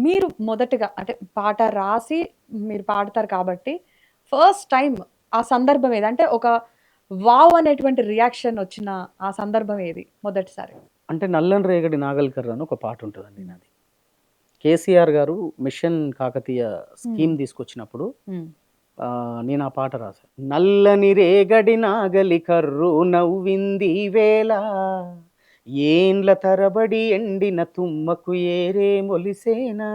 మీరు మొదటగా అంటే పాట రాసి మీరు పాడతారు కాబట్టి, ఫస్ట్ టైమ్ ఆ సందర్భం ఏది? అంటే ఒక వావ్! అనేటువంటి రియాక్షన్ వచ్చిన ఆ సందర్భం ఏది మొదటిసారి? అంటే 'నల్లని రేగడి నాగలికర్ర' అని ఒక పాటుంటదండి హ్మ్. నాది. కేసీఆర్ గారు మిషన్ కాకతీయ హ్మ్. స్కీమ్ తీసుకొచ్చినప్పుడు హ్మ్. నేను ఆ పాట రాసా. నల్లని రేగడి నాగలి కర్రు నవ్వింది ఈవేళ, ఏండ్ల తరబడి ఎండిన తుమ్మకు ఏరే మొలిసేనా.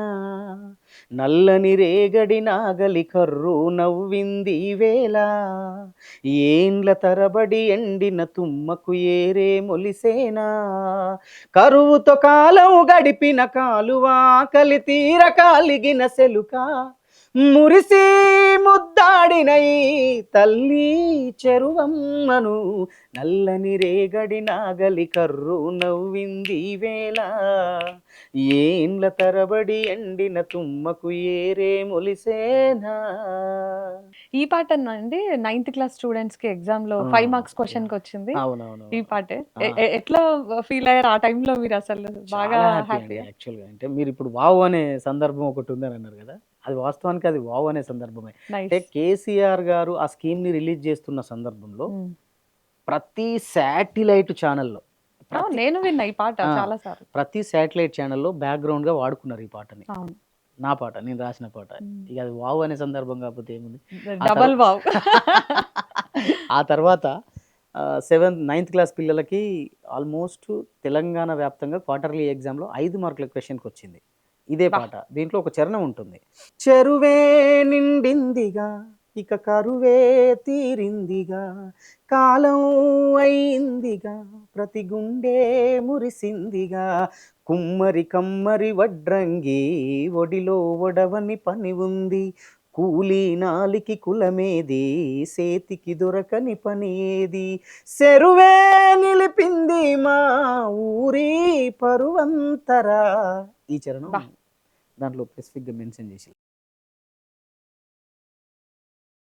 నల్లని రేగడి నాగలి కర్రు నవ్వింది ఈవేళ, ఏండ్ల తరబడి ఎండిన తుమ్మకు ఏరే మొలిసేనా. కరువుతో కాలం గడిపిన కాలువ ఆకలి తీర కాలిగిన సెలుక, మురిసి ముద్దాడిన ఈ తల్లి చెరువమ్మను. నల్లని రేగడి నాగలి కర్రు నవ్వింది ఈవేళ, ఏండ్ల తరబడి ఎండిన తుమ్మకు ఏరే మొలిసేనా. ఈ పాటేనా అండి 9థ్ క్లాస్ స్టూడెంట్స్‌కి ఎగ్జామ్‌లో ఆ! 5 మార్క్స్ యాహ్! క్వెషన్‌కొచ్చింది? ఈ అవునవునవును. పాటే. ఆ! ఎట్లా ఫీల్ అయ్యారు ఆ టైంలో మీరసలు? బాగా చాలా హ్యాపీ అండి హ్యాపీయా? యాక్చువల్‌గా. అంటే మీరిప్పుడు వావ్! అనే సందర్భం ఒకటుందని అన్నారు గదా! అది వాస్తవానికి అది వావ్! అనే సందర్భమే. అంటే నైస్. కేసీఆర్ గారు ఆ స్కీమ్‌ని రిలీజ్ చేస్తున్న సందర్భంలో హ్మ్. ప్రతి శాటిలైట్ ఛానెల్‌లో అవును. ప్రతి నేను విన్నా ఈ పాట ఆ! చాలా సార్లు. ప్రతి శాటిలైట్ ఛానెల్‌లో బ్యాక్‌గ్రౌండ్‌గా వాడుకున్నారు ఈ పాటని. అవును. నా పాట. నేను రాసిన పాట. హ్మ్. ఇక అది వావ్! అనే సందర్భం కాకపోతే ఏముంది. ఆ తర్వా డబల్ వావ్! ఆ తర్వాత నైన్త్ క్లాస్ పిల్లలకి ఆల్మోస్ట్ తెలంగాణ వ్యాప్తంగా క్వార్టర్లీ ఎగ్జామ్‌లో 5 మార్కుల క్వెషన్‌కొచ్చింది. ఇదే అబ్బా! పాట. దీంట్లో ఒక చరణం ఉంటుంది. చెరువే నిండిందిగా, ఇక కరువే తీరిందిగా, కాలం అయిందిగా, ప్రతి గుండె మురిసిందిగా, కుమ్మరి కమ్మరి వడ్రంగి ఒడిలో ఒడవని పని ఉంది, కూలీ నాలికి కులమేది, సేతికి దొరకని పని ఏది, సెరువే నిలిపింది మా ఊరి పరువంతరా. ఈ చరణం అబ్బా! దాంట్లో స్పెసిఫిక్‌గా మెన్షన్ చేసి